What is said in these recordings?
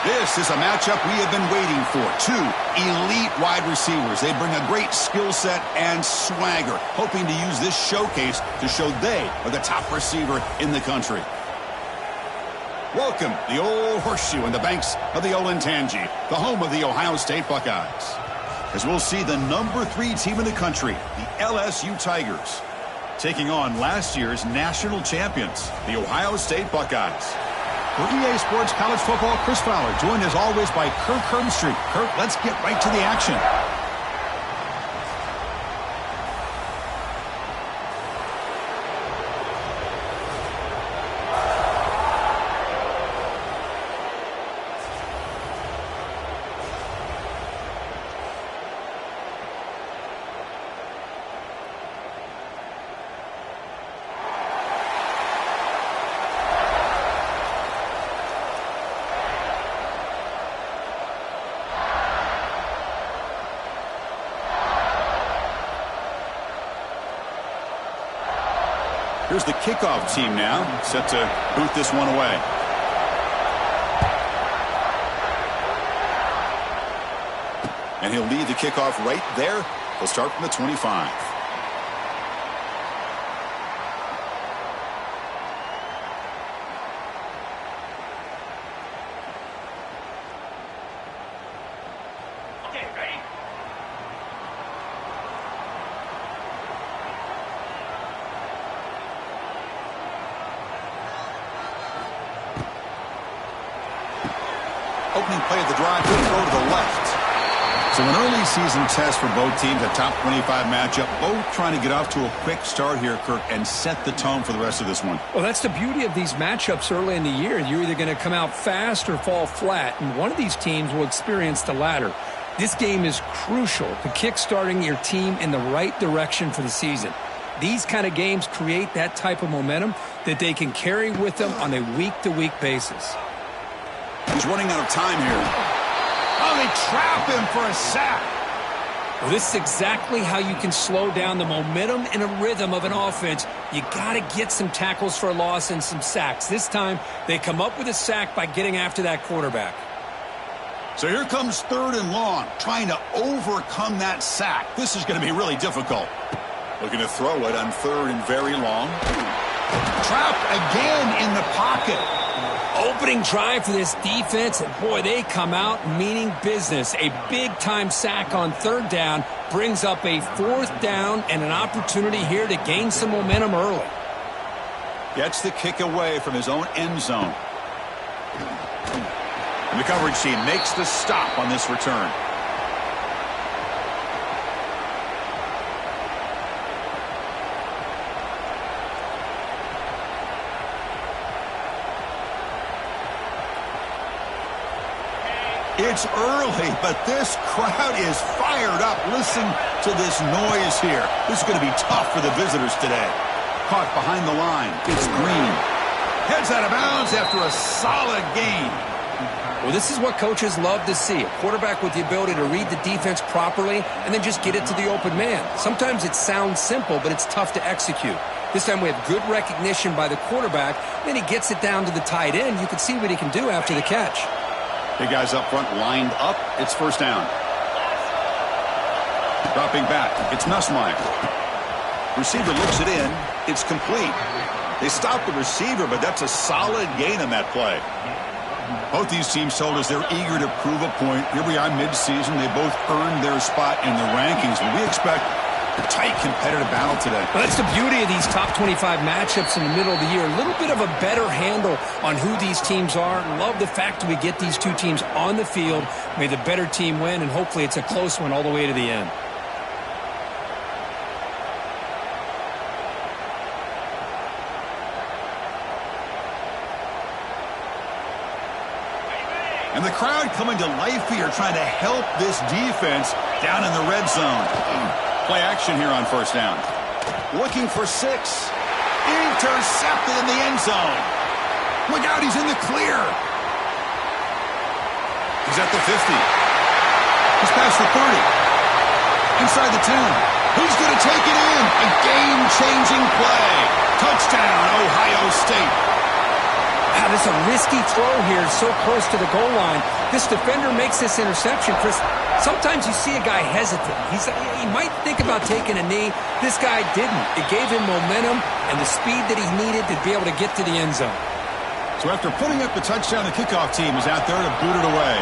This is a matchup we have been waiting for. Two elite wide receivers. They bring a great skill set and swagger, hoping to use this showcase to show they are the top receiver in the country. Welcome, the old horseshoe in the banks of the Olentangy, the home of the Ohio State Buckeyes. As we'll see the number 3 team in the country, the LSU Tigers, taking on last year's national champions, the Ohio State Buckeyes. For EA Sports College Football, Chris Fowler, joined as always by Kirk Herbstreit. Kirk, let's get right to the action. Here's the kickoff team now, set to boot this one away. And he'll lead the kickoff right there. He'll start from the 25. Opening play of the drive to throw to the left. So an early season test for both teams, a top 25 matchup, both trying to get off to a quick start here, Kirk, and set the tone for the rest of this one. Well, that's the beauty of these matchups early in the year. You're either going to come out fast or fall flat, and one of these teams will experience the latter. This game is crucial to kick-starting your team in the right direction for the season. These kind of games create that type of momentum that they can carry with them on a week-to-week basis. He's running out of time here. Oh, they trap him for a sack. Well, this is exactly how you can slow down the momentum and a rhythm of an offense. You got to get some tackles for a loss and some sacks. This time, they come up with a sack by getting after that quarterback. So here comes 3rd and long, trying to overcome that sack. This is going to be really difficult. Looking to throw it on 3rd and very long. Trapped again in the pocket. Opening drive for this defense, and boy, they come out meaning business. A big-time sack on 3rd down brings up a 4th down and an opportunity here to gain some momentum early. Gets the kick away from his own end zone. And the coverage team makes the stop on this return. It's early, but this crowd is fired up. Listen to this noise here. This is going to be tough for the visitors today. Caught behind the line. It's Green. Heads out of bounds after a solid gain. Well, this is what coaches love to see. A quarterback with the ability to read the defense properly and then just get it to the open man. Sometimes it sounds simple, but it's tough to execute. This time we have good recognition by the quarterback. Then he gets it down to the tight end. You can see what he can do after the catch. Big guys up front lined up. It's 1st down. Dropping back. It's Nussmeier. Receiver looks it in. It's complete. They stopped the receiver, but that's a solid gain on that play. Both these teams told us they're eager to prove a point. Here we are mid-season. They both earned their spot in the rankings. But we expect a tight competitive battle today. Well, that's the beauty of these top 25 matchups in the middle of the year. A little bit of a better handle on who these teams are. Love the fact that we get these two teams on the field. May the better team win, and hopefully it's a close one all the way to the end. And the crowd coming to life here, trying to help this defense down in the red zone. Play action here on 1st down. Looking for 6. Intercepted in the end zone. Look out, he's in the clear. He's at the 50. He's past the 30. Inside the 10. Who's going to take it in? A game-changing play. Touchdown, Ohio State. Wow, this is a risky throw here, so close to the goal line. This defender makes this interception. Chris, sometimes you see a guy hesitant. He might think about taking a knee. This guy didn't. It gave him momentum and the speed that he needed to be able to get to the end zone. So after putting up the touchdown, the kickoff team is out there to boot it away.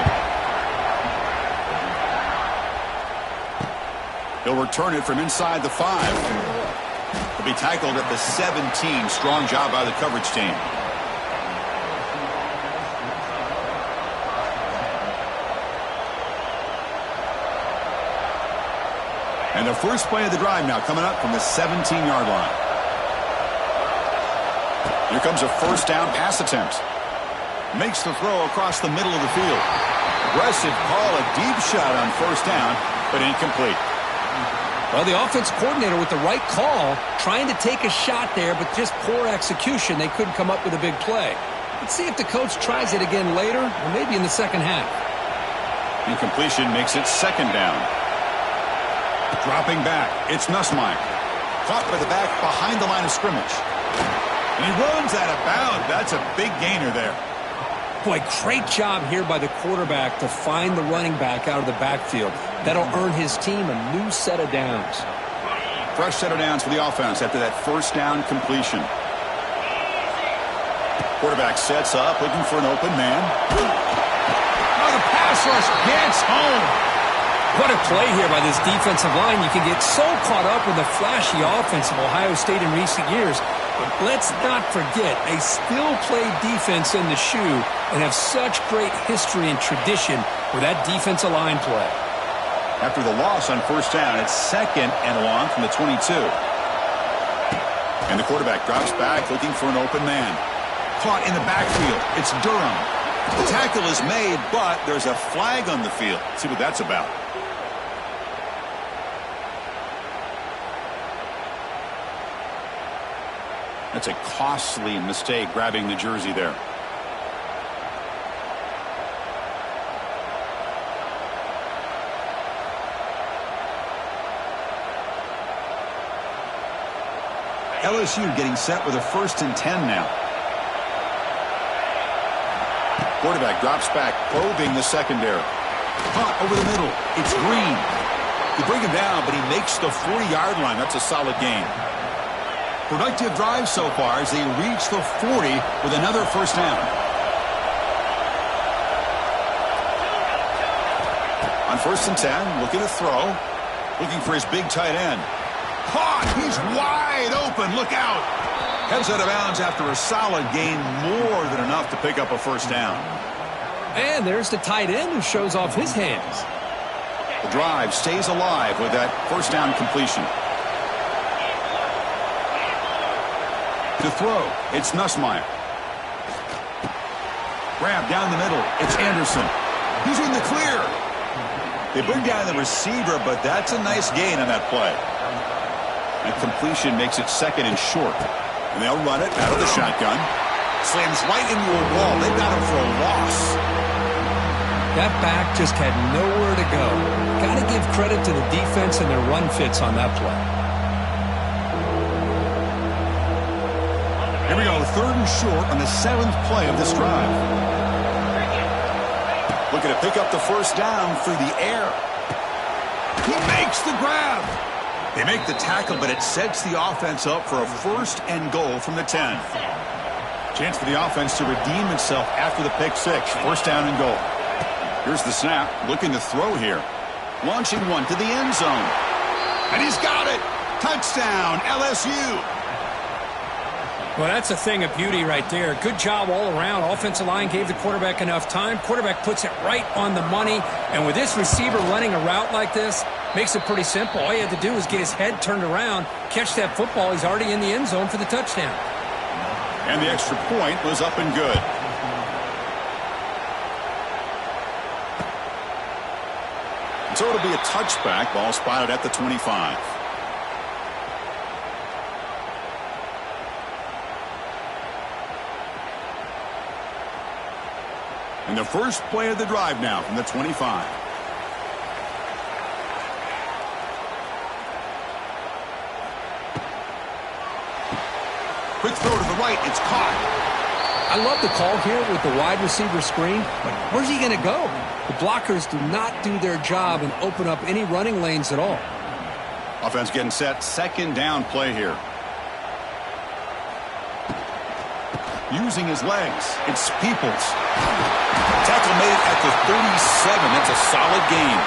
He'll return it from inside the 5. He'll be tackled at the 17. Strong job by the coverage team. And the first play of the drive now coming up from the 17-yard line. Here comes a first down pass attempt. Makes the throw across the middle of the field. Aggressive call, a deep shot on first down, but incomplete. Well, the offense coordinator with the right call, trying to take a shot there, but just poor execution. They couldn't come up with a big play. Let's see if the coach tries it again later, or maybe in the second half. Incompletion makes it second down. Dropping back, it's Nussmeier. Caught by the back behind the line of scrimmage. And he runs out of bounds. That's a big gainer there. Boy, great job here by the quarterback to find the running back out of the backfield. That'll earn his team a new set of downs. Fresh set of downs for the offense after that first down completion. Quarterback sets up, looking for an open man. Oh, the pass rush gets home. What a play here by this defensive line. You can get so caught up in the flashy offense of Ohio State in recent years. But let's not forget, they still play defense in the shoe and have such great history and tradition with that defensive line play. After the loss on first down, it's second and long from the 22. And the quarterback drops back looking for an open man. Caught in the backfield. It's Durham. The tackle is made, but there's a flag on the field. Let's see what that's about. That's a costly mistake, grabbing the jersey there. LSU getting set with a 1st and 10 now. Quarterback drops back, probing the secondary. Caught over the middle. It's Green. You bring him down, but he makes the 40-yard line. That's a solid gain. Productive drive so far as they reach the 40 with another first down. On 1st and 10, looking to throw. Looking for his big tight end. Caught! He's wide open. Look out! Heads out of bounds after a solid gain, more than enough to pick up a first down. And there's the tight end who shows off his hands. The drive stays alive with that first down completion. To throw, it's Nussmeier. Grab down the middle, it's Anderson. He's in the clear. They bring down the receiver, but that's a nice gain on that play. That completion makes it second and short. And they'll run it out of the shotgun. Slams right into a wall. They've got him for a loss. That back just had nowhere to go. Got to give credit to the defense and their run fits on that play. Here we go, 3rd and short on the 7th play of this drive. Looking to pick up the first down through the air. He makes the grab. They make the tackle, but it sets the offense up for a 1st and goal from the 10. Chance for the offense to redeem itself after the pick 6. 1st down and goal. Here's the snap, looking to throw here. Launching one to the end zone. And he's got it. Touchdown, LSU. Well, that's a thing of beauty right there. Good job all around. Offensive line gave the quarterback enough time. Quarterback puts it right on the money. And with this receiver running a route like this, makes it pretty simple. All he had to do was get his head turned around, catch that football. He's already in the end zone for the touchdown. And the extra point was up and good. So it'll be a touchback. Ball spotted at the 25. And the first play of the drive now from the 25. Quick throw to the right. It's caught. I love the call here with the wide receiver screen, but where's he going to go? The blockers do not do their job and open up any running lanes at all. Offense getting set. Second down play here. Using his legs. It's Peoples. Tackle made at the 37. That's a solid gain.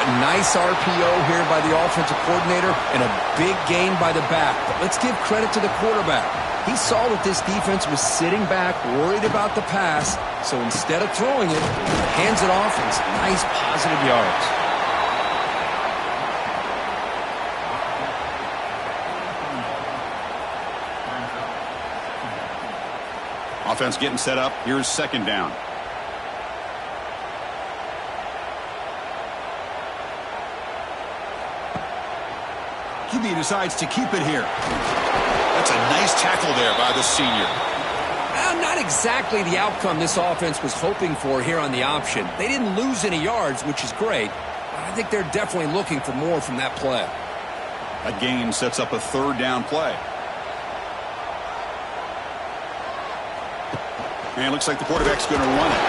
A nice RPO here by the offensive coordinator and a big gain by the back. But let's give credit to the quarterback. He saw that this defense was sitting back, worried about the pass. So instead of throwing it, hands it off and some nice positive yards. Offense getting set up. Here's second down. QB decides to keep it here. That's a nice tackle there by the senior. Not exactly the outcome this offense was hoping for here on the option. They didn't lose any yards, which is great. But I think they're definitely looking for more from that play. A gain sets up a third down play. And it looks like the quarterback's going to run it.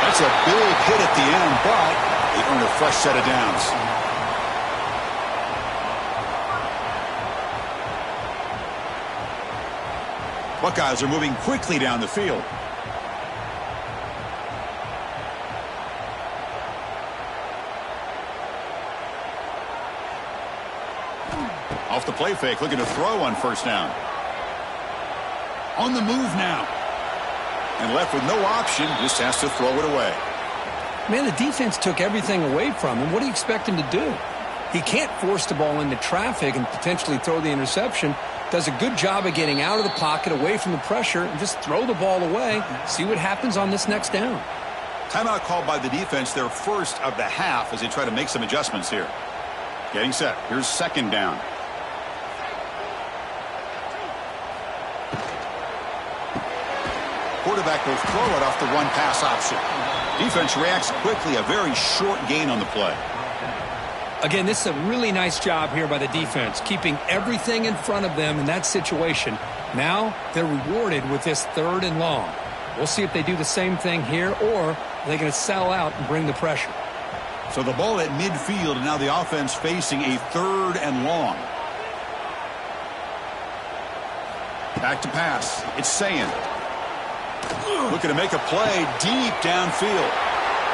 That's a big hit at the end, but they earn a fresh set of downs. Buckeyes are moving quickly down the field. Off the play fake, looking to throw on first down. On the move now. And left with no option, just has to throw it away. Man, the defense took everything away from him. What do you expect him to do? He can't force the ball into traffic and potentially throw the interception. Does a good job of getting out of the pocket, away from the pressure, and just throw the ball away. See what happens on this next down. Timeout called by the defense, their first of the half, as they try to make some adjustments here. Getting set. Here's second down. Quarterback will throw it off the run-pass option. Defense reacts quickly. A very short gain on the play. Again, this is a really nice job here by the defense, keeping everything in front of them in that situation. Now they're rewarded with this third and long. We'll see if they do the same thing here, or are they going to sell out and bring the pressure. So the ball at midfield, and now the offense facing a third and long. Back to pass. It's Sayin. Looking to make a play deep downfield.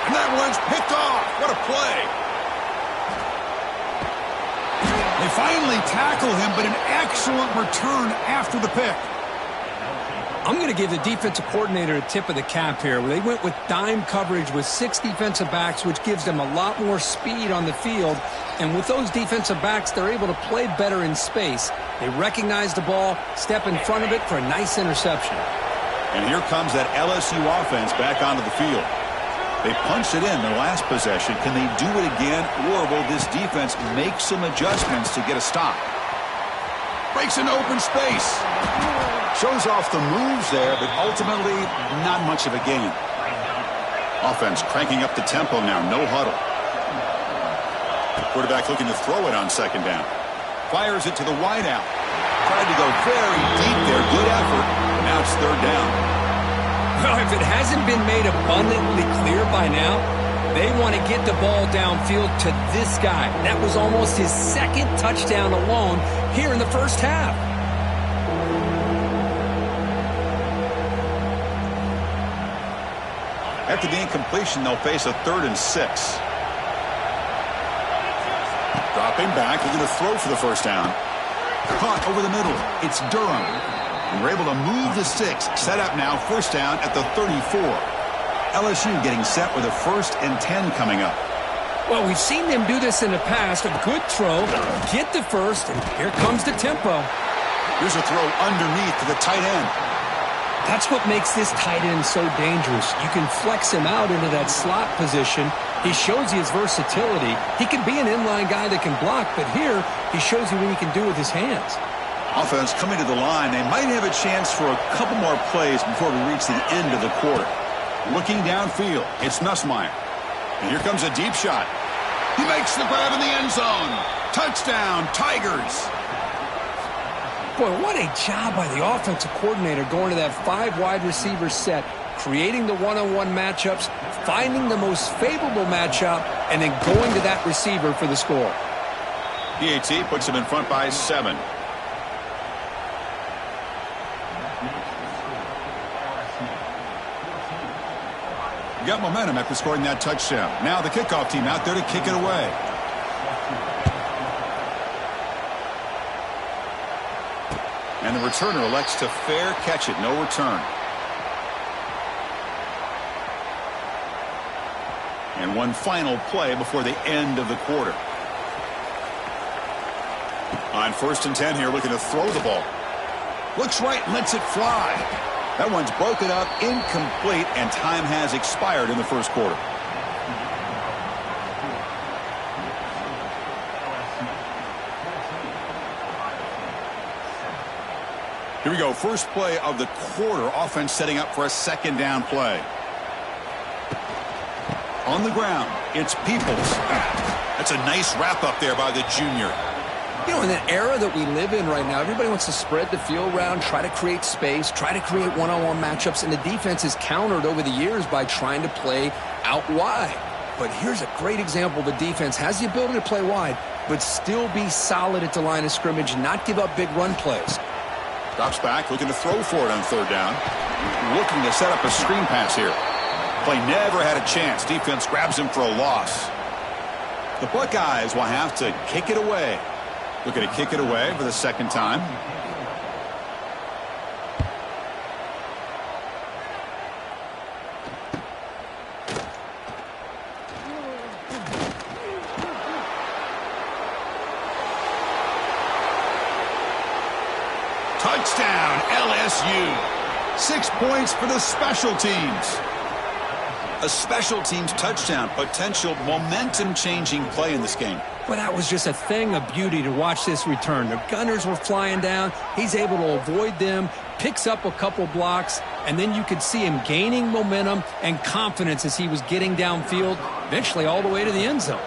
And that one's picked off. What a play. They finally tackle him, but an excellent return after the pick. I'm going to give the defensive coordinator a tip of the cap here. They went with dime coverage with 6 defensive backs, which gives them a lot more speed on the field. And with those defensive backs, they're able to play better in space. They recognize the ball, step in front of it for a nice interception. And here comes that LSU offense back onto the field. They punched it in their last possession. Can they do it again, or will this defense make some adjustments to get a stop? Breaks into open space. Shows off the moves there, but ultimately not much of a gain. Offense cranking up the tempo now. No huddle. Quarterback looking to throw it on second down. Fires it to the wideout. Tried to go very deep there. Good effort. But now it's third down. Well, if it hasn't been made abundantly clear by now, they want to get the ball downfield to this guy. That was almost his second touchdown alone here in the first half. After the incompletion, they'll face a 3rd and 6. Dropping back, looking to throw for the first down. Caught over the middle. It's Durham. And we're able to move the 6. Set up now, first down at the 34. LSU getting set with a 1st and 10 coming up. Well, we've seen them do this in the past. A good throw, get the first, and here comes the tempo. Here's a throw underneath to the tight end. That's what makes this tight end so dangerous. You can flex him out into that slot position. He shows you his versatility. He can be an inline guy that can block, but here he shows you what he can do with his hands. Offense coming to the line. They might have a chance for a couple more plays before we reach the end of the quarter. Looking downfield, it's Nussmeier. And here comes a deep shot. He makes the grab in the end zone. Touchdown, Tigers. Boy, what a job by the offensive coordinator going to that 5 wide receiver set, creating the one-on-one matchups, finding the most favorable matchup, and then going to that receiver for the score. PAT puts him in front by 7. Got momentum after scoring that touchdown. Now the kickoff team out there to kick it away. And the returner elects to fair catch it. No return. And one final play before the end of the quarter. On 1st and 10 here, looking to throw the ball. Looks right, lets it fly. That one's broken up, incomplete, and time has expired in the first quarter. Here we go, first play of the quarter. Offense setting up for a 2nd down play. On the ground, it's Peoples. That's a nice wrap up there by the junior. You know, in the era that we live in right now, everybody wants to spread the field around, try to create space, try to create one-on-one matchups, and the defense is countered over the years by trying to play out wide. But here's a great example. The defense has the ability to play wide, but still be solid at the line of scrimmage and not give up big run plays. Drops back, looking to throw for it on 3rd down. Looking to set up a screen pass here. Play never had a chance. Defense grabs him for a loss. The Buckeyes will have to kick it away. Looking to kick it away for the 2nd time. Touchdown, LSU. 6 points for the special teams. A special teams touchdown. Potential momentum-changing play in this game. But that was just a thing of beauty to watch this return. The gunners were flying down. He's able to avoid them, picks up a couple blocks, and then you could see him gaining momentum and confidence as he was getting downfield, eventually all the way to the end zone.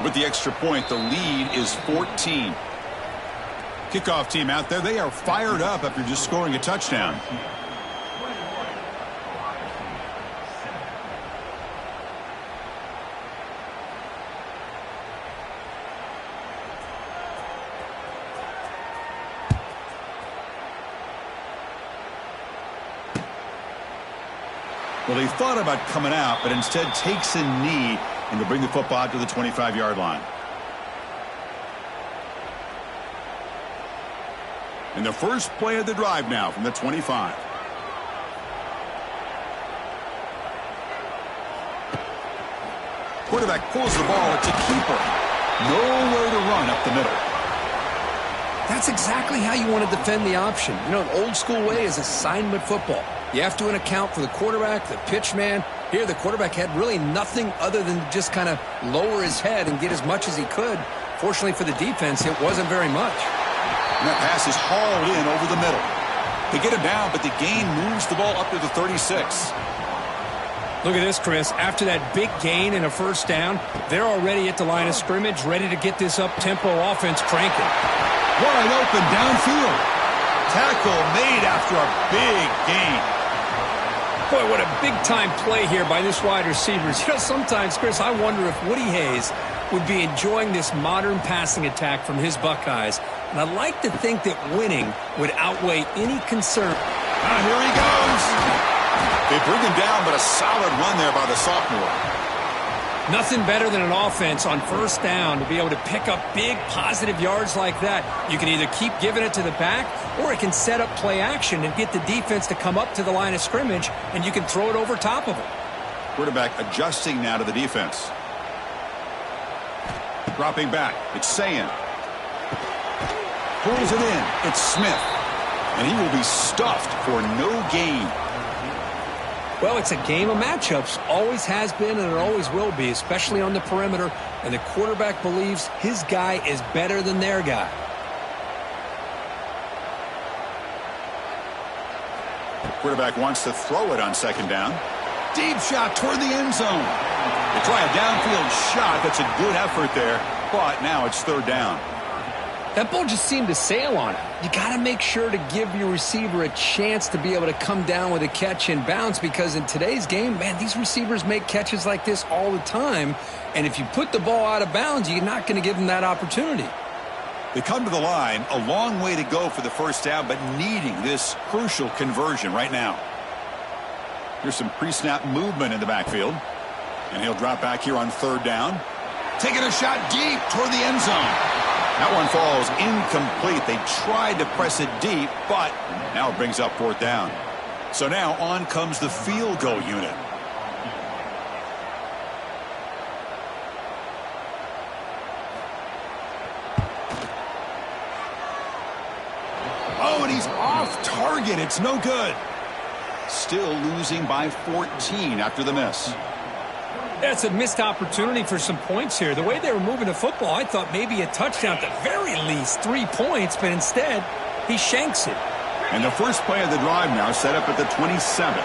With the extra point, the lead is 14. Kickoff team out there, they are fired up after just scoring a touchdown. Well, he thought about coming out, but instead takes a knee and to bring the football to the 25-yard line. And the first play of the drive now from the 25. Quarterback pulls the ball. It's a keeper. Nowhere to run up the middle. That's exactly how you want to defend the option. You know, an old school way is assignment football. You have to account for the quarterback, the pitch man. Here, the quarterback had really nothing other than just kind of lower his head and get as much as he could. Fortunately for the defense, it wasn't very much. And that pass is hauled in over the middle. They get him down, but the gain moves the ball up to the 36. Look at this, Chris. After that big gain and a 1st down, they're already at the line of scrimmage, ready to get this up-tempo offense cranking. Wide open downfield. Tackle made after a big gain. Boy, what a big-time play here by this wide receivers. You know, sometimes, Chris, I wonder if Woody Hayes would be enjoying this modern passing attack from his Buckeyes. And I'd like to think that winning would outweigh any concern. Here he goes. They bring him down, but a solid run there by the sophomore. Nothing better than an offense on 1st down to be able to pick up big positive yards like that. You can either keep giving it to the back, or it can set up play action and get the defense to come up to the line of scrimmage, and you can throw it over top of them. Quarterback adjusting now to the defense. Dropping back. It's Sayin. Pulls it in. It's Smith. And he will be stuffed for no gain. Well, it's a game of matchups. Always has been and it always will be, especially on the perimeter. And the quarterback believes his guy is better than their guy. Quarterback wants to throw it on 2nd down. Deep shot toward the end zone. They try a downfield shot. That's a good effort there. But now it's 3rd down. That ball just seemed to sail on it. You got to make sure to give your receiver a chance to be able to come down with a catch and bounce, because in today's game, man, these receivers make catches like this all the time. And if you put the ball out of bounds, you're not going to give them that opportunity. They come to the line, a long way to go for the first down, but needing this crucial conversion right now. Here's some pre-snap movement in the backfield. And he'll drop back here on third down. Taking a shot deep toward the end zone. That one falls incomplete. They tried to press it deep, but now it brings up fourth down. So now on comes the field goal unit. Oh, and he's off target. It's no good. Still losing by 14 after the miss. That's a missed opportunity for some points here. The way they were moving the football, I thought maybe a touchdown, at the very least 3 points, but instead he shanks it. And the first play of the drive now set up at the 27.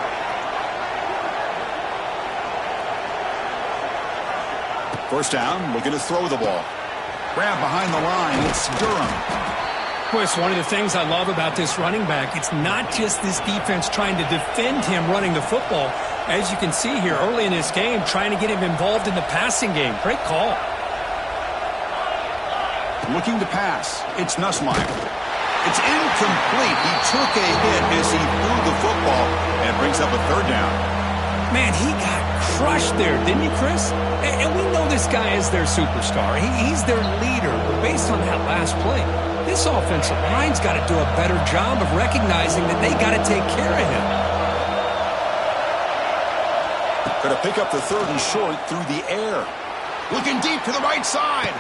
First down, looking to throw the ball. Grab behind the line, it's Durham. Boy, it's one of the things I love about this running back. It's not just this defense trying to defend him running the football. As you can see here early in this game, trying to get him involved in the passing game. Great call. Looking to pass. It's Nussmeier. It's incomplete. He took a hit as he threw the football, and it brings up a third down. Man, he got crushed there, didn't he, Chris? And we know this guy is their superstar. He's their leader. But based on that last play, this offensive line's got to do a better job of recognizing that they got to take care of him. Going to pick up the third and short through the air. Looking deep to the right side.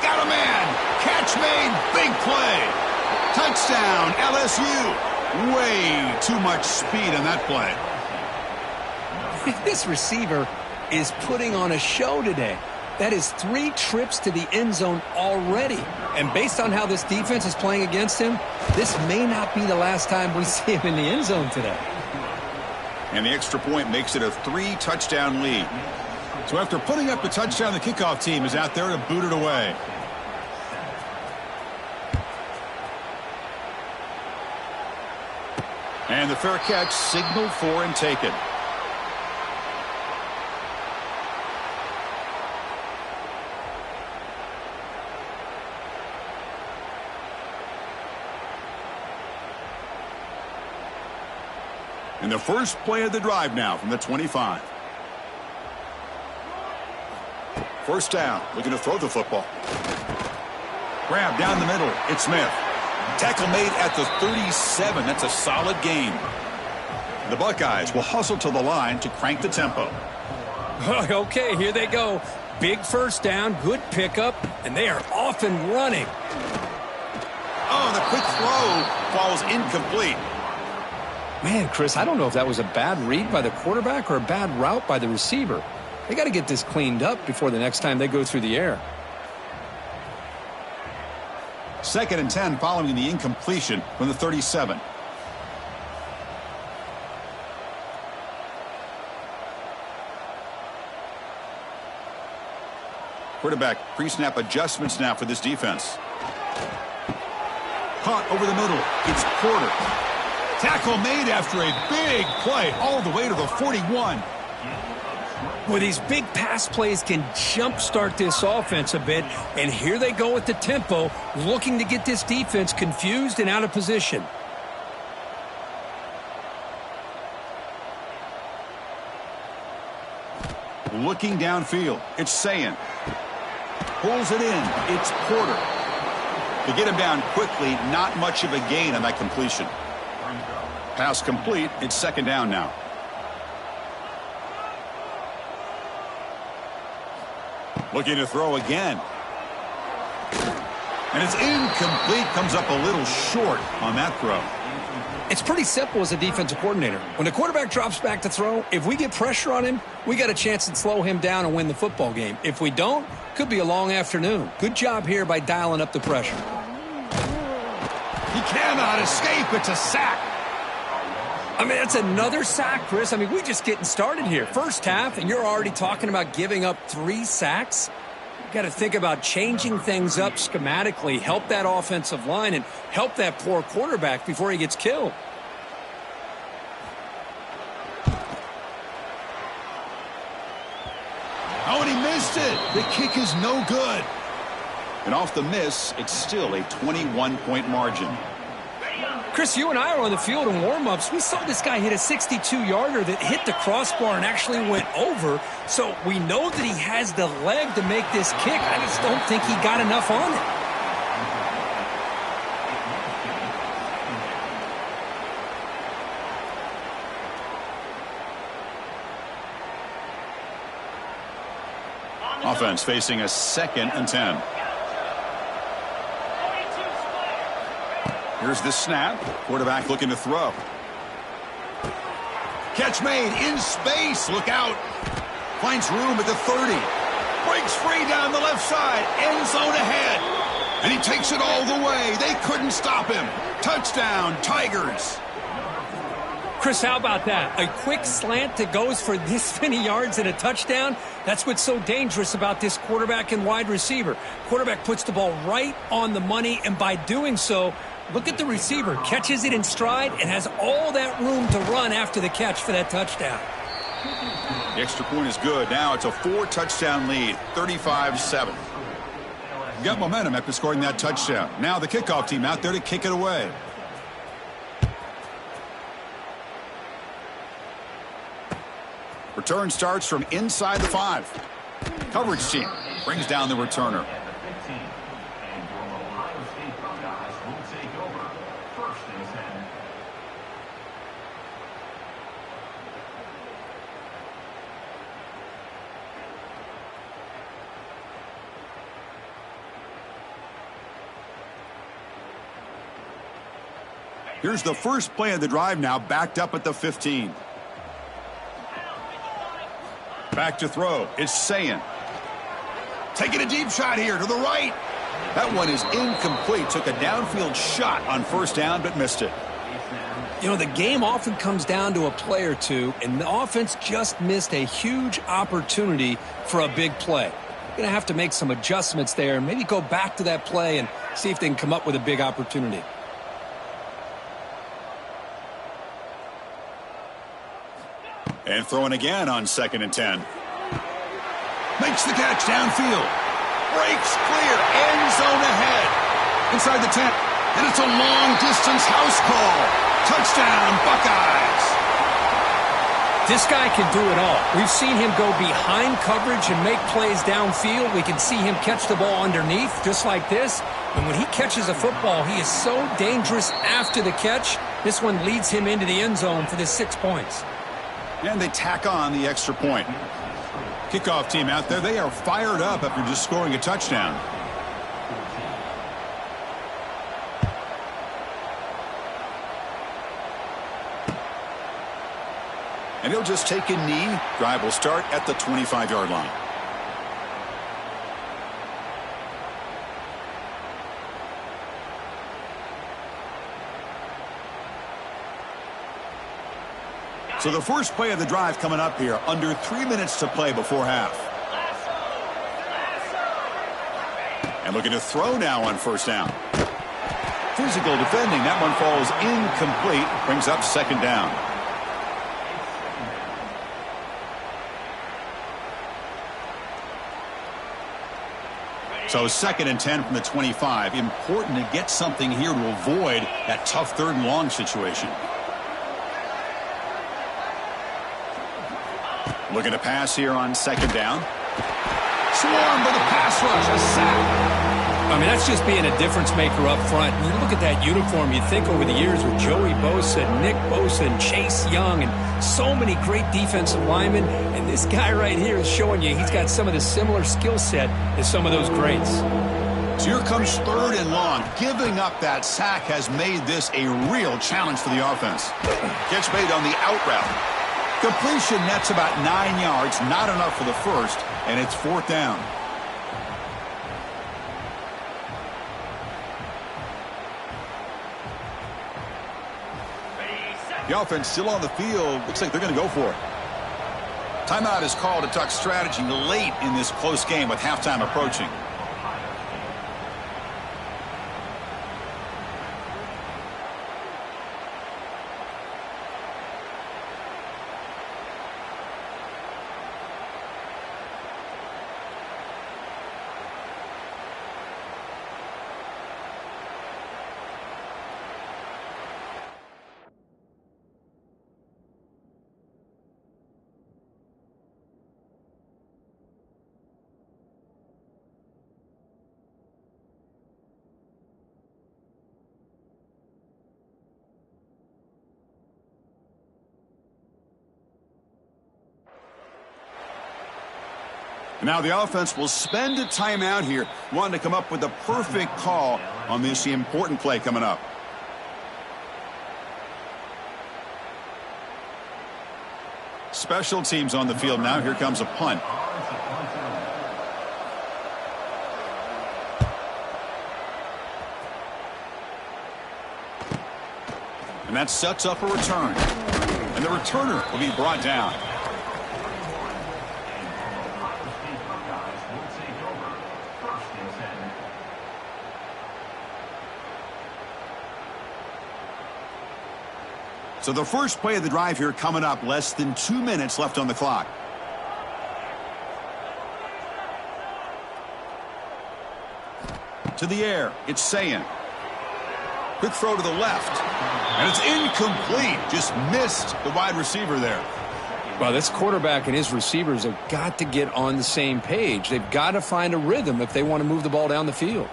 Got a man. Catch made. Big play. Touchdown, LSU. Way too much speed on that play. This receiver is putting on a show today. That is 3 trips to the end zone already. And based on how this defense is playing against him, this may not be the last time we see him in the end zone today. And the extra point makes it a 3-touchdown lead. So after putting up the touchdown, the kickoff team is out there to boot it away. And the fair catch signaled for and taken. And the first play of the drive now from the 25. First down, looking to throw the football. Grab down the middle, it's Smith. Tackle made at the 37. That's a solid gain. The Buckeyes will hustle to the line to crank the tempo. Okay, here they go. Big first down, good pickup, and they are off and running. Oh, the quick throw falls incomplete. Man, Chris, I don't know if that was a bad read by the quarterback or a bad route by the receiver. They got to get this cleaned up before the next time they go through the air. 2nd and 10 following the incompletion from the 37. Quarterback pre-snap adjustments now for this defense. Caught over the middle. It's Porter. Tackle made after a big play all the way to the 41. Well, these big pass plays can jumpstart this offense a bit, and here they go with the tempo, looking to get this defense confused and out of position. Looking downfield, it's Sayin. Pulls it in, it's Porter. To get him down quickly, not much of a gain on that completion. Pass complete. It's 2nd down now. Looking to throw again. And it's incomplete. Comes up a little short on that throw. It's pretty simple as a defensive coordinator. When the quarterback drops back to throw, if we get pressure on him, we got a chance to slow him down and win the football game. If we don't, could be a long afternoon. Good job here by dialing up the pressure. He cannot escape. It's a sack. I mean, that's another sack, Chris. I mean, we're just getting started here. First half, and you're already talking about giving up 3 sacks? Got to think about changing things up schematically, help that offensive line, and help that poor quarterback before he gets killed. Oh, and he missed it. The kick is no good. And off the miss, it's still a 21-point margin. Chris, you and I were on the field in warm-ups. We saw this guy hit a 62-yarder that hit the crossbar and actually went over. So we know that he has the leg to make this kick. I just don't think he got enough on it. Offense facing a 2nd and 10. Here's the snap. Quarterback looking to throw. Catch made in space. Look out. Finds room at the 30. Breaks free down the left side. End zone ahead. And he takes it all the way. They couldn't stop him. Touchdown, Tigers. Chris, how about that? A quick slant that goes for this many yards and a touchdown. That's what's so dangerous about this quarterback and wide receiver. Quarterback puts the ball right on the money, and by doing so, look at the receiver. Catches it in stride and has all that room to run after the catch for that touchdown. The extra point is good. Now it's a 4-touchdown lead, 35-7. Got momentum after scoring that touchdown. Now the kickoff team out there to kick it away. Return starts from inside the 5. Coverage team brings down the returner. Here's the first play of the drive now, backed up at the 15. Back to throw. It's Sayin. Taking a deep shot here to the right. That one is incomplete. Took a downfield shot on first down, but missed it. You know, the game often comes down to a play or two, and the offense just missed a huge opportunity for a big play. Going to have to make some adjustments there, and maybe go back to that play and see if they can come up with a big opportunity. And throwing again on 2nd and 10. Makes the catch downfield. Breaks clear. End zone ahead. Inside the 10. And it's a long-distance house call. Touchdown, Buckeyes. This guy can do it all. We've seen him go behind coverage and make plays downfield. We can see him catch the ball underneath, just like this. And when he catches a football, he is so dangerous after the catch. This one leads him into the end zone for the 6 points. And they tack on the extra point. Kickoff team out there, they are fired up after just scoring a touchdown. And he'll just take a knee. Drive will start at the 25-yard line. So the first play of the drive coming up here, under 3 minutes to play before half. And looking to throw now on first down. Physical defending, that one falls incomplete, brings up 2nd down. So 2nd and 10 from the 25. Important to get something here to avoid that tough 3rd and long situation. Looking to pass here on 2nd down. Swarmed by the pass rush, a sack. I mean, that's just being a difference maker up front. When you look at that uniform, you think over the years with Joey Bosa, Nick Bosa, and Chase Young, and so many great defensive linemen. And this guy right here is showing you he's got some of the similar skill set as some of those greats. So here comes 3rd and long. Giving up that sack has made this a real challenge for the offense. Catch made on the out route. Completion nets about 9 yards, not enough for the first, and it's 4th down. The offense still on the field. Looks like they're going to go for it. Timeout is called to talk strategy late in this close game with halftime approaching. Now the offense will spend a timeout here, wanting to come up with the perfect call on this important play coming up. Special teams on the field now. Here comes a punt. And that sets up a return. And the returner will be brought down. So the first play of the drive here coming up, less than 2 minutes left on the clock. To the air, it's Sayin. Quick throw to the left. And it's incomplete. Just missed the wide receiver there. Well, this quarterback and his receivers have got to get on the same page. They've got to find a rhythm if they want to move the ball down the field.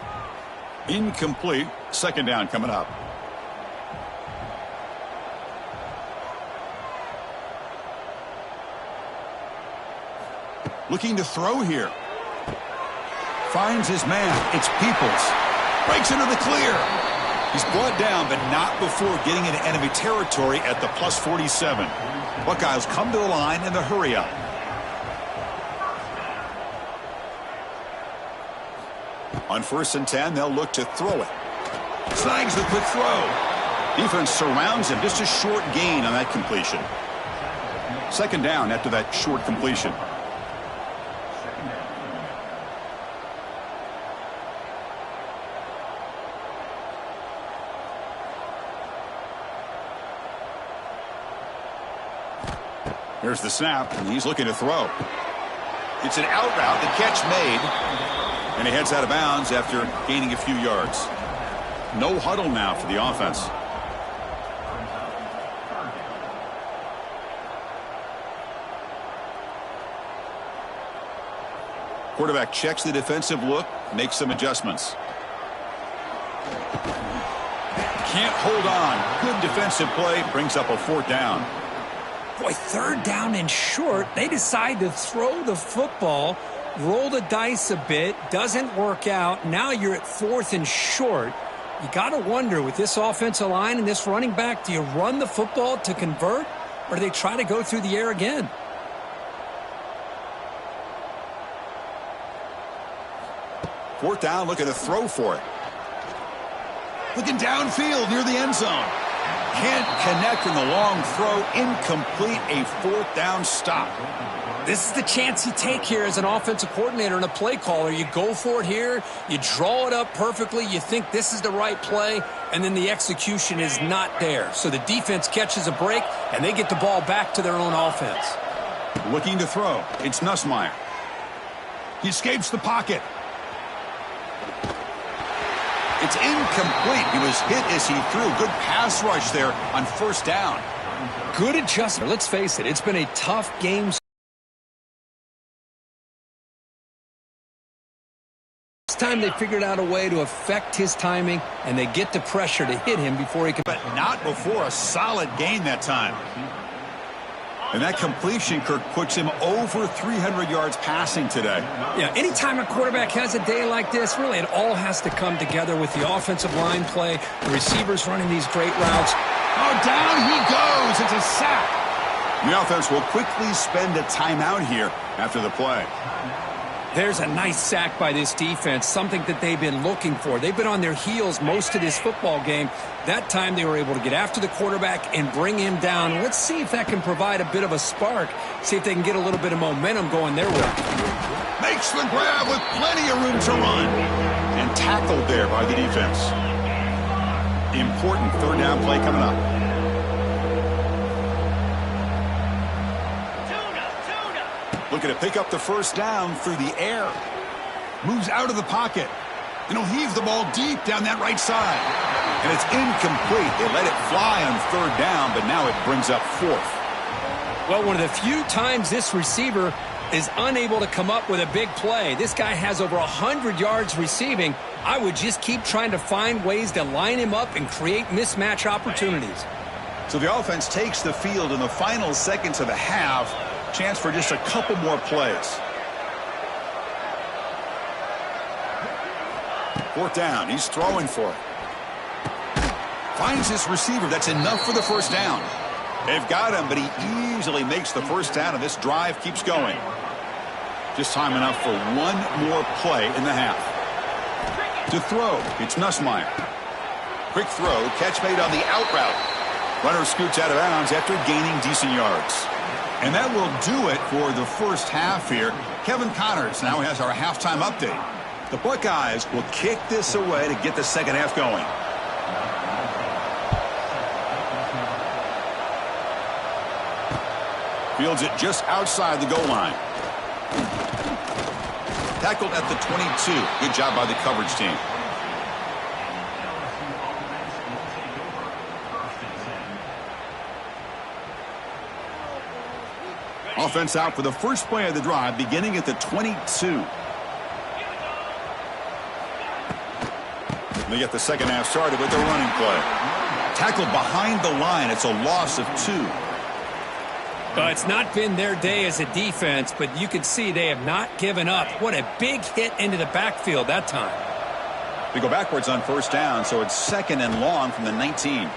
Incomplete. Second down coming up. Looking to throw here. Finds his man. It's Peoples. Breaks into the clear. He's brought down, but not before getting into enemy territory at the +47. Buckeyes come to the line in the hurry-up. On 1st and 10, they'll look to throw it. Snags the quick throw. Defense surrounds him. Just a short gain on that completion. Second down after that short completion. Here's the snap, and he's looking to throw. It's an out route, the catch made, and he heads out of bounds after gaining a few yards. No huddle now for the offense. Quarterback checks the defensive look, makes some adjustments. Can't hold on. Good defensive play, brings up a 4th down. Boy, 3rd down and short. They decide to throw the football, roll the dice a bit, doesn't work out. Now you're at 4th and short. You got to wonder, with this offensive line and this running back, do you run the football to convert, or do they try to go through the air again? Fourth down, looking to throw for it. Looking downfield near the end zone. Can't connect in the long throw. Incomplete, a 4th down stop. This is the chance you take here as an offensive coordinator and a play caller. You go for it here. You draw it up perfectly. You think this is the right play, and then the execution is not there. So the defense catches a break, and they get the ball back to their own offense. Looking to throw. It's Nussmeier. He escapes the pocket. It's incomplete. He was hit as he threw. Good pass rush there on 1st down. Good adjustment. Let's face it, it's been a tough game. This time they figured out a way to affect his timing, and they get the pressure to hit him before he can. But not before a solid gain that time. And that completion, Kirk, puts him over 300 yards passing today. Yeah, anytime a quarterback has a day like this, really it all has to come together with the offensive line play, the receivers running these great routes. Oh, down he goes. It's a sack. The offense will quickly spend a timeout here after the play. There's a nice sack by this defense, something that they've been looking for. They've been on their heels most of this football game. That time they were able to get after the quarterback and bring him down. Let's see if that can provide a bit of a spark, see if they can get a little bit of momentum going their way. Makes the grab with plenty of room to run. And tackled there by the defense. Important third down play coming up. Looking to pick up the first down through the air. Moves out of the pocket. And he'll heave the ball deep down that right side. And it's incomplete. They let it fly on third down, but now it brings up fourth. Well, one of the few times this receiver is unable to come up with a big play. This guy has over 100 yards receiving. I would just keep trying to find ways to line him up and create mismatch opportunities. So the offense takes the field in the final seconds of the half. Chance for just a couple more plays. Fourth down. He's throwing for it. Finds his receiver. That's enough for the first down. They've got him, but he easily makes the first down, and this drive keeps going. Just time enough for one more play in the half. To throw, it's Nussmeier. Quick throw, catch made on the out route. Runner scoots out of bounds after gaining decent yards. And that will do it for the first half here. Kevin Connors now has our halftime update. The Buckeyes will kick this away to get the second half going. Fields it just outside the goal line. Tackled at the 22. Good job by the coverage team. Offense out for the first play of the drive, beginning at the 22. They get the second half started with their running play. Tackled behind the line. It's a loss of 2. It's not been their day as a defense, but you can see they have not given up. What a big hit into the backfield that time. They go backwards on first down, so it's second and long from the 19.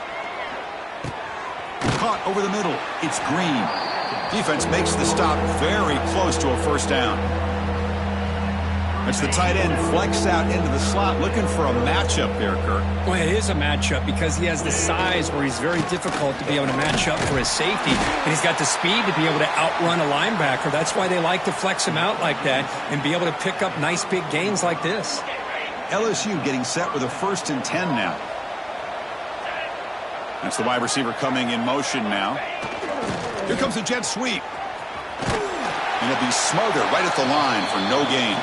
Caught over the middle. It's Green. Defense makes the stop very close to a first down. It's the tight end flexed out into the slot, looking for a matchup there, Kirk. Well, it is a matchup because he has the size where he's very difficult to be able to match up for his safety. And he's got the speed to be able to outrun a linebacker. That's why they like to flex him out like that and be able to pick up nice big gains like this. LSU getting set with a 1st and 10 now. That's the wide receiver coming in motion now. Here comes a jet sweep. And it'll be smothered right at the line for no gain.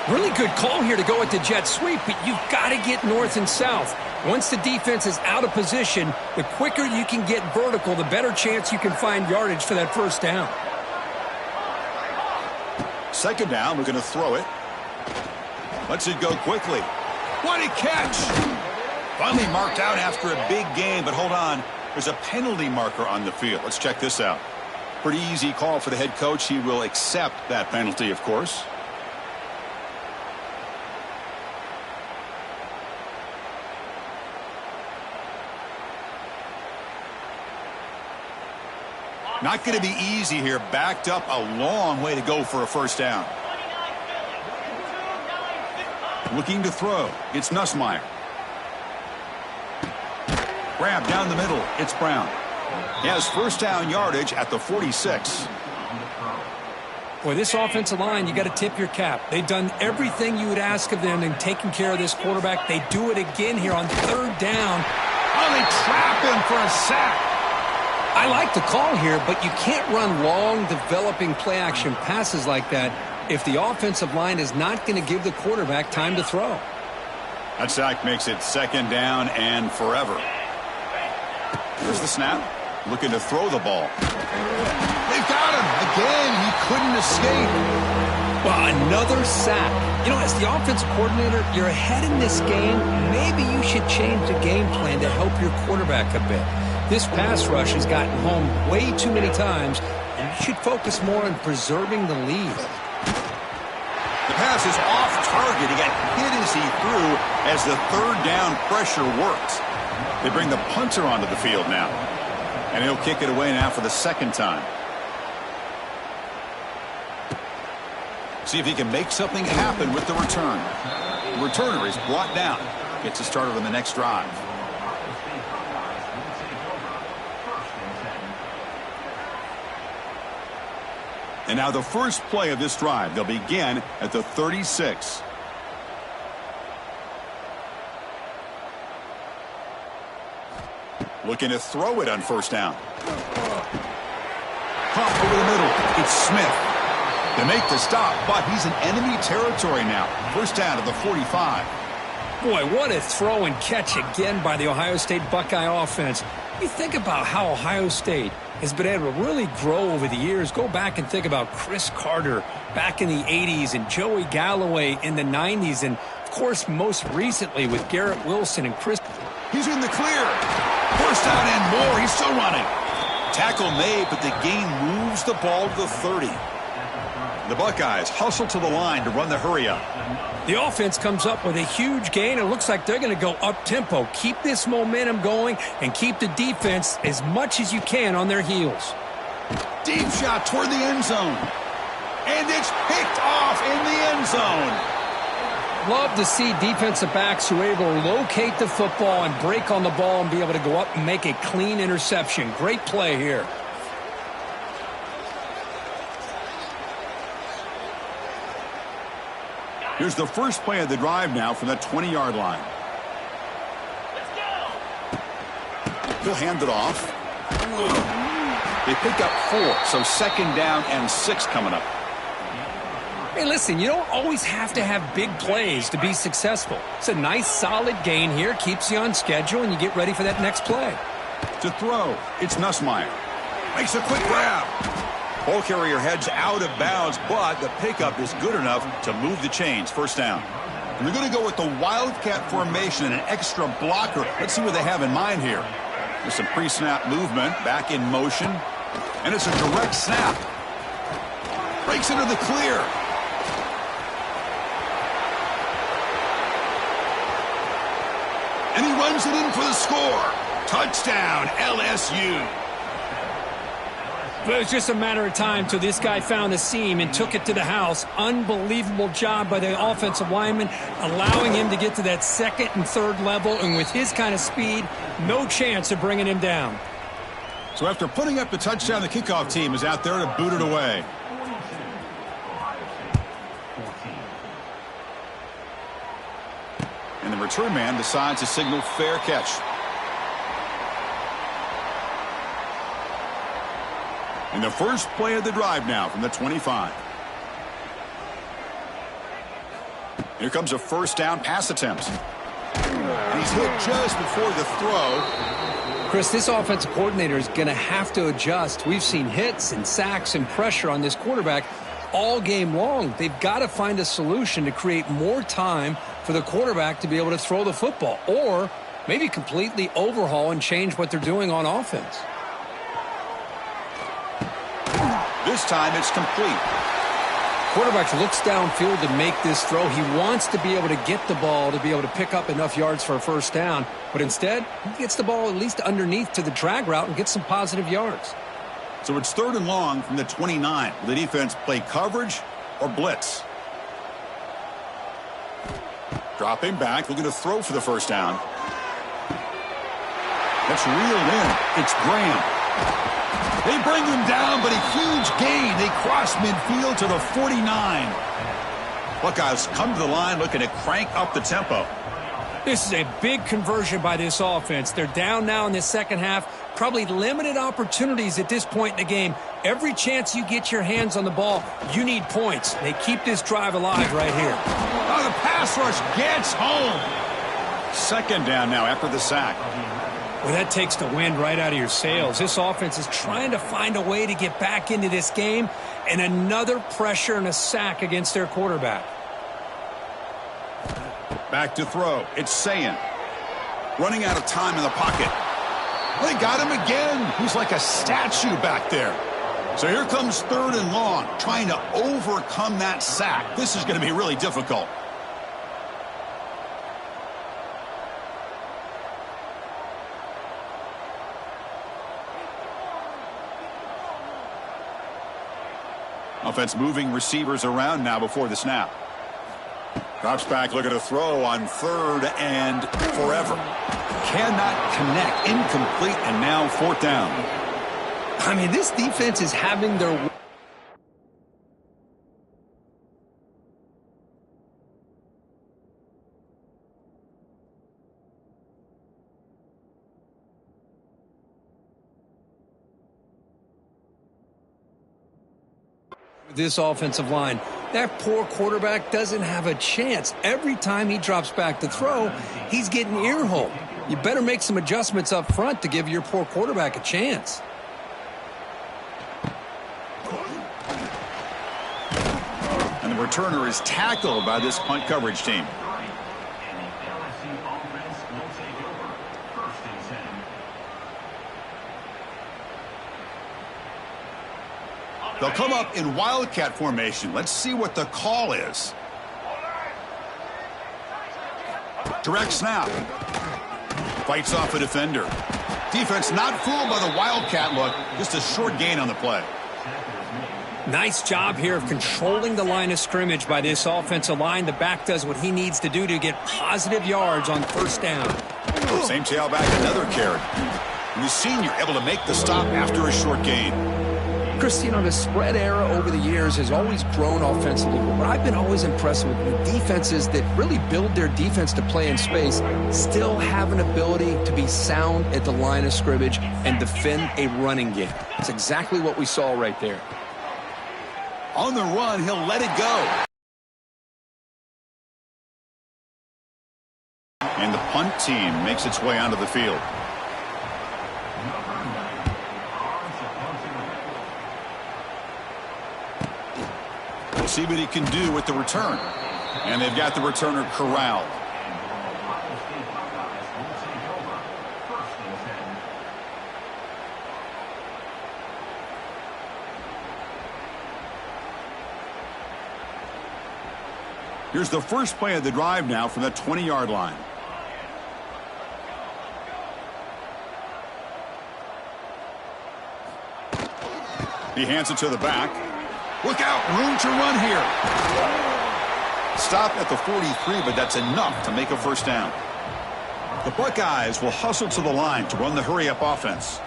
Really good call here to go with the jet sweep, but you've got to get north and south. Once the defense is out of position, the quicker you can get vertical, the better chance you can find yardage for that first down. Second down, we're going to throw it. Lets it go quickly. What a catch! Finally marked out after a big game, but hold on. There's a penalty marker on the field. Let's check this out. Pretty easy call for the head coach. He will accept that penalty, of course. Not going to be easy here. Backed up a long way to go for a first down. Looking to throw. It's Nussmeier. Grab down the middle. It's Brown. He has first down yardage at the 46. Boy, this offensive line, you got to tip your cap. They've done everything you would ask of them in taking care of this quarterback. They do it again here on third down. Oh, they trap him for a sack. I like the call here, but you can't run long, developing play-action passes like that if the offensive line is not going to give the quarterback time to throw. That sack makes it second down and forever. Here's the snap. Looking to throw the ball. They've got him. Again, he couldn't escape. Well, another sack. You know, as the offensive coordinator, you're ahead in this game. Maybe you should change the game plan to help your quarterback a bit. This pass rush has gotten home way too many times, and you should focus more on preserving the lead. The pass is off target. He got hit as he threw as the third down pressure worked. They bring the punter onto the field now. And he'll kick it away now for the second time. See if he can make something happen with the return. The returner is brought down. Gets a started on the next drive. And now the first play of this drive. They'll begin at the 36. Looking to throw it on first down. Pump over the middle. It's Smith. They make the stop, but he's in enemy territory now. First down to the 45. Boy, what a throw and catch again by the Ohio State Buckeye offense. You think about how Ohio State has been able to really grow over the years. Go back and think about Chris Carter back in the 80s and Joey Galloway in the 90s. And, of course, most recently with Garrett Wilson and Chris. He's in the clear. First down and more. He's still running. Tackle made, but the gain moves the ball to the 30. The Buckeyes hustle to the line to run the hurry-up. The offense comes up with a huge gain. It looks like they're going to go up-tempo. Keep this momentum going and keep the defense as much as you can on their heels. Deep shot toward the end zone. And it's picked off in the end zone. Love to see defensive backs who are able to locate the football and break on the ball and be able to go up and make a clean interception. Great play here. Here's the first play of the drive now from the 20-yard line. He'll hand it off. They pick up 4, so second down and 6 coming up. Hey, listen, you don't always have to have big plays to be successful. It's a nice, solid gain here. Keeps you on schedule, and you get ready for that next play. To throw, it's Nussmeier. Makes a quick grab. Ball carrier heads out of bounds, but the pickup is good enough to move the chains. First down. And they're going to go with the Wildcat formation and an extra blocker. Let's see what they have in mind here. There's some pre-snap movement, back in motion, and it's a direct snap. Breaks into the clear. And he runs it in for the score. Touchdown, LSU. But it was just a matter of time till this guy found the seam and took it to the house. Unbelievable job by the offensive lineman, allowing him to get to that second and third level. And with his kind of speed, no chance of bringing him down. So after putting up the touchdown, the kickoff team is out there to boot it away. And the return man decides to signal fair catch. In the first play of the drive now from the 25. Here comes a first down pass attempt. And he's hit just before the throw. Chris, this offensive coordinator is going to have to adjust. We've seen hits and sacks and pressure on this quarterback all game long. They've got to find a solution to create more time for the quarterback to be able to throw the football, or maybe completely overhaul and change what they're doing on offense. This time it's complete. Quarterback looks downfield to make this throw. He wants to be able to get the ball to be able to pick up enough yards for a first down, but instead he gets the ball at least underneath to the drag route and gets some positive yards. So it's third and long from the 29. Will the defense play coverage or blitz? Dropping back, looking to throw for the first down. That's reeled in. It's Graham. They bring him down, but a huge gain. They cross midfield to the 49. Buckeyes come to the line looking to crank up the tempo. This is a big conversion by this offense. They're down now in the second half. Probably limited opportunities at this point in the game. Every chance you get your hands on the ball, you need points. They keep this drive alive right here. Oh, the pass rush gets home. Second down now after the sack. Well, that takes the wind right out of your sails. This offense is trying to find a way to get back into this game, and another pressure and a sack against their quarterback. Back to throw. It's Sayin. Running out of time in the pocket. They got him again. He's like a statue back there. So here comes third and long, trying to overcome that sack. This is going to be really difficult. Offense moving receivers around now before the snap. Drops back, looking to throw on 3rd and forever. Cannot connect, incomplete, and now 4th down. I mean, this defense is having their... This offensive line, that poor quarterback doesn't have a chance. Every time he drops back to throw, he's getting earholed. You better make some adjustments up front to give your poor quarterback a chance. And the returner is tackled by this punt coverage team. They'll come up in wildcat formation. Let's see what the call is. Direct snap. Fights off a defender. Defense not fooled by the wildcat look. Just a short gain on the play. Nice job here of controlling the line of scrimmage by this offensive line. The back does what he needs to do to get positive yards on 1st down. Same tailback, another carry. And the senior able to make the stop after a short gain. Chris, you know, the spread era over the years has always grown offensively. But what I've been always impressed with defenses that really build their defense to play in space still have an ability to be sound at the line of scrimmage and defend a running game. That's exactly what we saw right there. On the run, he'll let it go. And the punt team makes its way onto the field. We'll see what he can do with the return. And they've got the returner corralled. Here's the first play of the drive now from the 20-yard line. He hands it to the back. Look out, room to run here. Stop at the 43, but that's enough to make a 1st down. The Buckeyes will hustle to the line to run the hurry-up offense.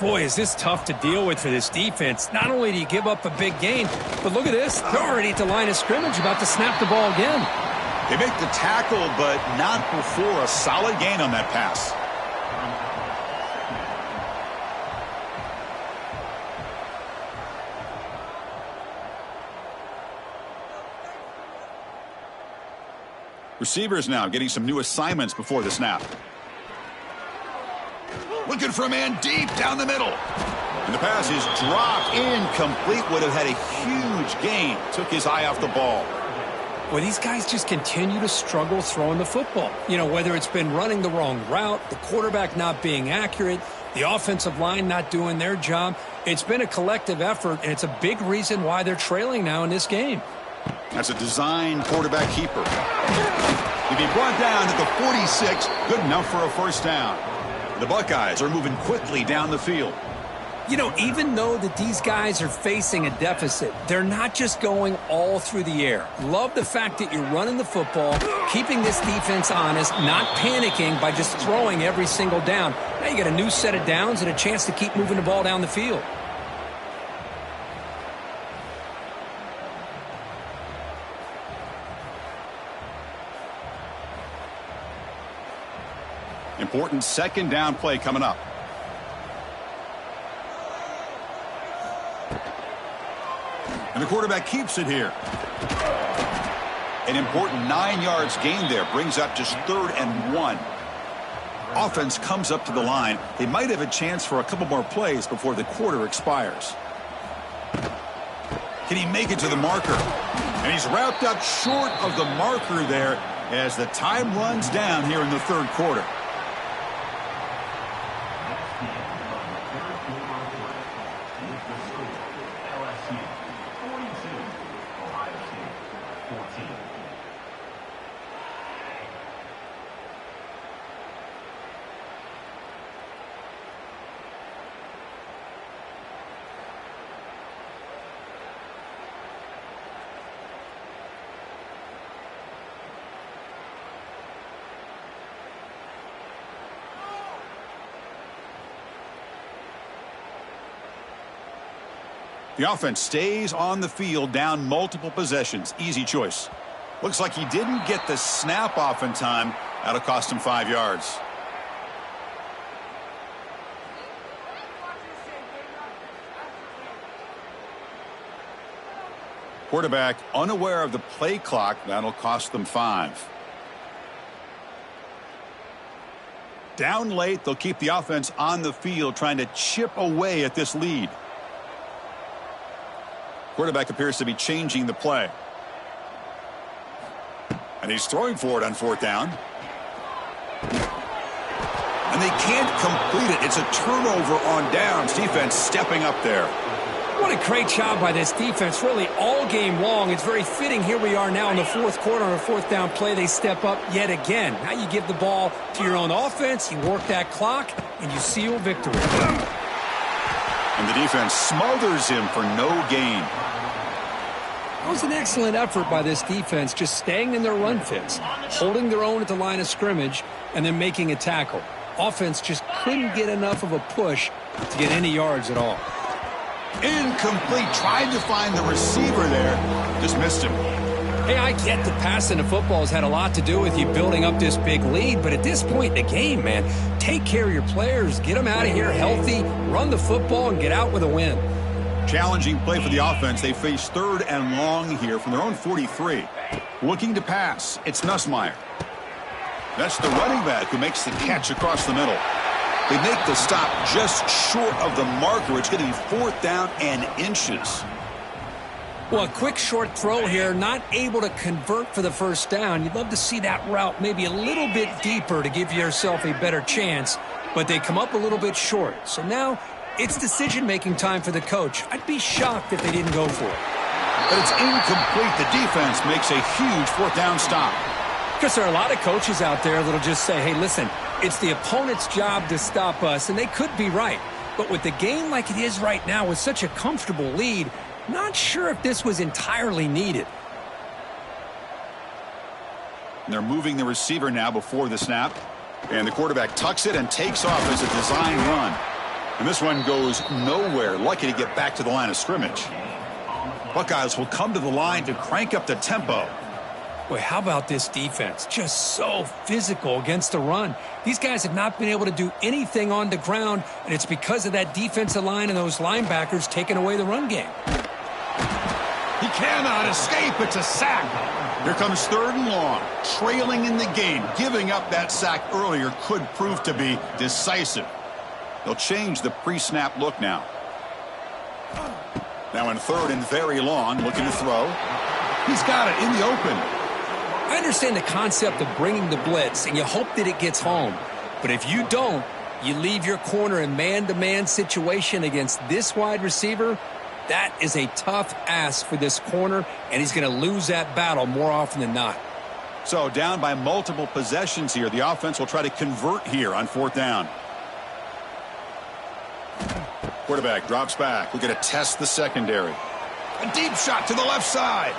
Boy, is this tough to deal with for this defense. Not only do you give up a big gain, but look at this. They're already at the line of scrimmage, about to snap the ball again. They make the tackle, but not before a solid gain on that pass. Receivers now getting some new assignments before the snap. Looking for a man deep down the middle. And the pass is dropped, incomplete. Would have had a huge gain. Took his eye off the ball. Well, these guys just continue to struggle throwing the football. You know, whether it's been running the wrong route, the quarterback not being accurate, the offensive line not doing their job. It's been a collective effort, and it's a big reason why they're trailing now in this game. That's a design quarterback keeper. He'll be brought down at the 46. Good enough for a 1st down. The Buckeyes are moving quickly down the field. You know, even though that these guys are facing a deficit, they're not just going all through the air. Love the fact that you're running the football, keeping this defense honest, not panicking by just throwing every single down. Now you got a new set of downs and a chance to keep moving the ball down the field. Important 2nd down play coming up. And the quarterback keeps it here. An important 9 yards gained there. Brings up just 3rd and 1. Offense comes up to the line. They might have a chance for a couple more plays before the quarter expires. Can he make it to the marker? And he's wrapped up short of the marker there as the time runs down here in the 3rd quarter. The offense stays on the field, down multiple possessions. Easy choice. Looks like he didn't get the snap off in time. That'll cost him 5 yards. Quarterback unaware of the play clock. That'll cost them 5. Down late, they'll keep the offense on the field trying to chip away at this lead. Quarterback appears to be changing the play. And he's throwing for it on 4th down. And they can't complete it. It's a turnover on downs. Defense stepping up there. What a great job by this defense, really all game long. It's very fitting. Here we are now in the 4th quarter on a 4th down play. They step up yet again. Now you give the ball to your own offense, you work that clock, and you seal victory. And the defense smothers him for no gain. That was an excellent effort by this defense, just staying in their run fits, holding their own at the line of scrimmage, and then making a tackle. Offense just couldn't get enough of a push to get any yards at all. Incomplete. Tried to find the receiver there. Just missed him. Hey, I get that passing the football has had a lot to do with you building up this big lead, but at this point in the game, man, take care of your players. Get them out of here healthy, run the football, and get out with a win. Challenging play for the offense. They face 3rd and long here from their own 43. Looking to pass. It's Nussmeier. That's the running back who makes the catch across the middle. They make the stop just short of the marker. It's going to be 4th down and inches. Well, a quick short throw here, not able to convert for the 1st down. You'd love to see that route maybe a little bit deeper to give yourself a better chance, but they come up a little bit short. So now it's decision-making time for the coach. I'd be shocked if they didn't go for it. But it's incomplete. The defense makes a huge 4th down stop. Because there are a lot of coaches out there that'll just say, hey, listen, it's the opponent's job to stop us, and they could be right. But with the game like it is right now with such a comfortable lead, not sure if this was entirely needed. And they're moving the receiver now before the snap. And the quarterback tucks it and takes off as a design run. And this one goes nowhere. Lucky to get back to the line of scrimmage. Buckeyes will come to the line to crank up the tempo. Boy, how about this defense? Just so physical against the run. These guys have not been able to do anything on the ground, and it's because of that defensive line and those linebackers taking away the run game. He cannot escape. It's a sack. Here comes 3rd and long. Trailing in the game. Giving up that sack earlier could prove to be decisive. They'll change the pre-snap look now. Now in 3rd and very long, looking to throw. He's got it in the open. I understand the concept of bringing the blitz, and you hope that it gets home. But if you don't, you leave your corner in man-to-man situation against this wide receiver. That is a tough ask for this corner, and he's going to lose that battle more often than not. So down by multiple possessions here. The offense will try to convert here on 4th down. Quarterback drops back. We're going to test the secondary. A deep shot to the left side.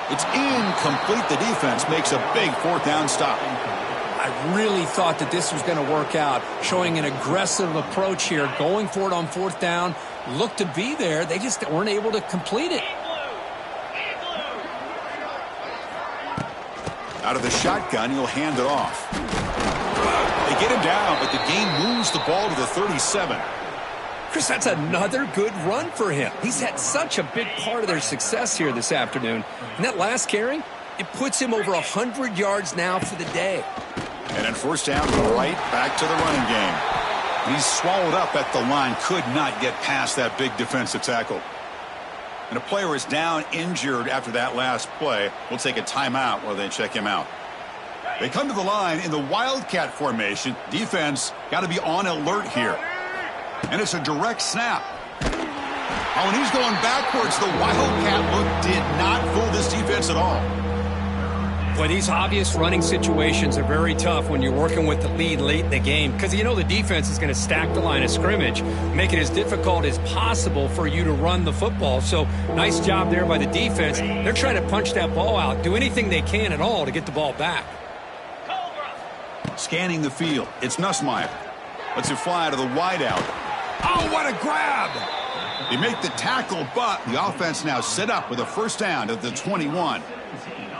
It's incomplete. The defense makes a big 4th down stop. I really thought that this was going to work out, showing an aggressive approach here, going for it on 4th down. Looked to be there. They just weren't able to complete it. Out of the shotgun, he'll hand it off. They get him down, but the game moves the ball to the 37. Chris, that's another good run for him. He's had such a big part of their success here this afternoon. And that last carry, it puts him over 100 yards now for the day. And then 1st down, right back to the running game. He's swallowed up at the line, could not get past that big defensive tackle. And a player is down injured after that last play. We'll take a timeout while they check him out. They come to the line in the Wildcat formation. Defense got to be on alert here. And it's a direct snap. Oh, and he's going backwards. The Wildcat look did not fool this defense at all. Boy, these obvious running situations are very tough when you're working with the lead late in the game, because you know the defense is going to stack the line of scrimmage, make it as difficult as possible for you to run the football. So nice job there by the defense. They're trying to punch that ball out, do anything they can at all to get the ball back. Scanning the field. It's Nussmeier. Lets it fly to the wideout. Oh, what a grab! They make the tackle, but the offense now set up with a first down at the 21.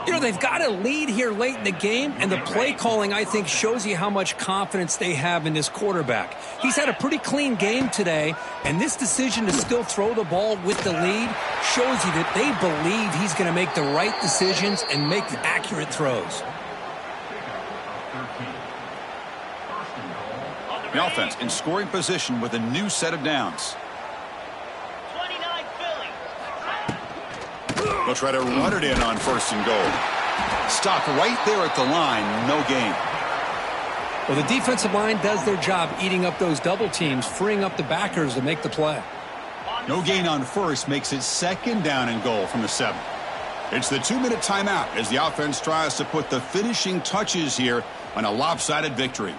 You know, they've got a lead here late in the game, and the play calling, I think, shows you how much confidence they have in this quarterback. He's had a pretty clean game today, and this decision to still throw the ball with the lead shows you that they believe he's going to make the right decisions and make accurate throws. The offense in scoring position with a new set of downs. They'll try to run it in on first and goal. Stop right there at the line. No gain. Well, the defensive line does their job eating up those double teams, freeing up the backers to make the play. No gain on first makes it second down and goal from the 7. It's the 2-minute timeout as the offense tries to put the finishing touches here on a lopsided victory.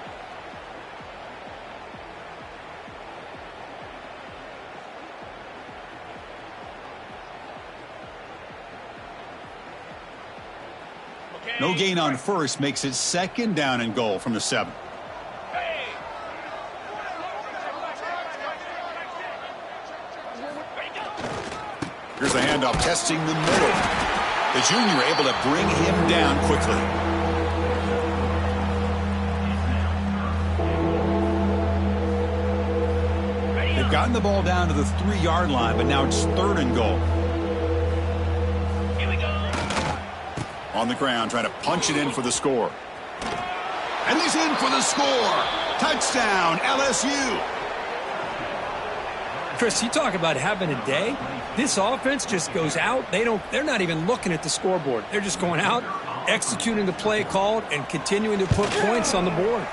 No gain on first makes it second down and goal from the 7. Here's the handoff, testing the middle. The junior able to bring him down quickly. They've gotten the ball down to the 3-yard line, but now it's third and goal. On the ground, trying to punch it in for the score. And he's in for the score. Touchdown, LSU. Chris, you talk about having a day. This offense just goes out. They're not even looking at the scoreboard. They're just going out, executing the play called, and continuing to put points on the board.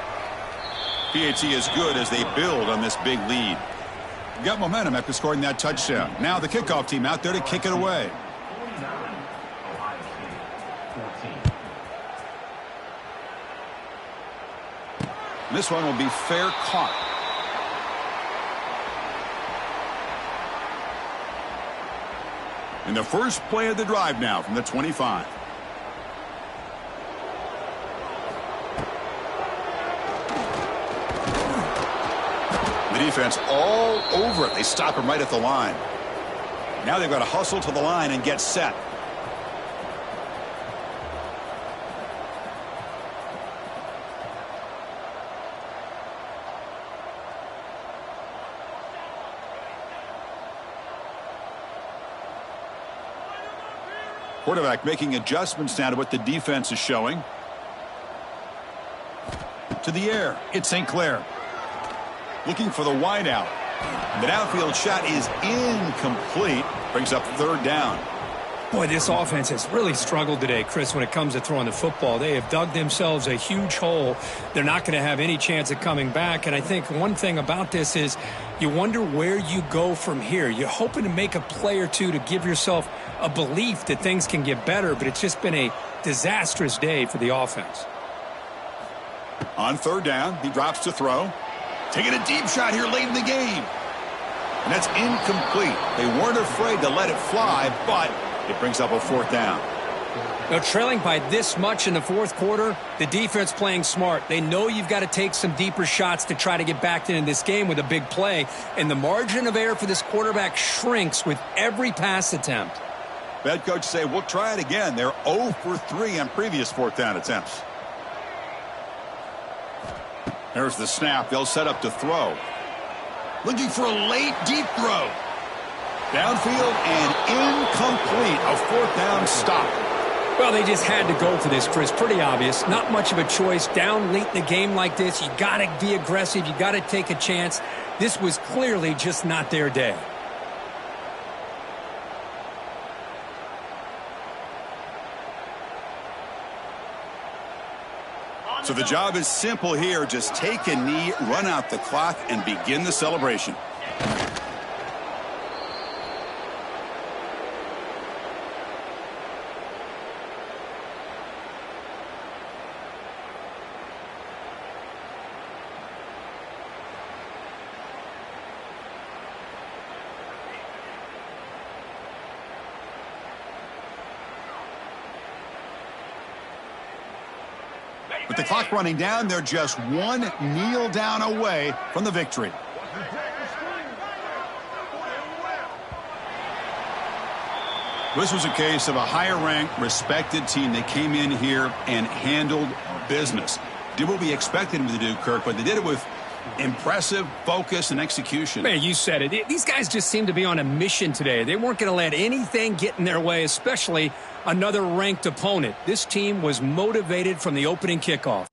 PAT is good as they build on this big lead. Got momentum after scoring that touchdown. Now the kickoff team out there to kick it away. This one will be fair caught. In the first play of the drive now from the 25. The defense all over it. They stop him right at the line. Now they've got to hustle to the line and get set. Quarterback making adjustments now to what the defense is showing. To the air, it's St. Clair. Looking for the wide out. The downfield shot is incomplete. Brings up third down. Boy, this offense has really struggled today, Chris, when it comes to throwing the football. They have dug themselves a huge hole. They're not going to have any chance of coming back. And I think one thing about this is you wonder where you go from here. You're hoping to make a play or two to give yourself a belief that things can get better, but it's just been a disastrous day for the offense. On third down, he drops to throw. Taking a deep shot here late in the game. And that's incomplete. They weren't afraid to let it fly, but it brings up a fourth down. Now, trailing by this much in the fourth quarter, the defense playing smart. They know you've got to take some deeper shots to try to get back into this game with a big play. And the margin of error for this quarterback shrinks with every pass attempt. Head coach say, we'll try it again. They're 0 for 3 on previous fourth down attempts. There's the snap. They'll set up to throw. Looking for a late, deep throw. Downfield and incomplete. A fourth down stop. Well, they just had to go for this, Chris. Pretty obvious. Not much of a choice. Down late in the game like this, you got to be aggressive. You got to take a chance. This was clearly just not their day. So the job is simple here. Just take a knee, run out the clock, and begin the celebration. With the clock running down, they're just one kneel down away from the victory. This was a case of a higher-ranked, respected team. They came in here and handled business. Did what we expected them to do, Kirk, but they did it with impressive focus and execution. Man, you said it. These guys just seem to be on a mission today. They weren't going to let anything get in their way, especially another ranked opponent. This team was motivated from the opening kickoff.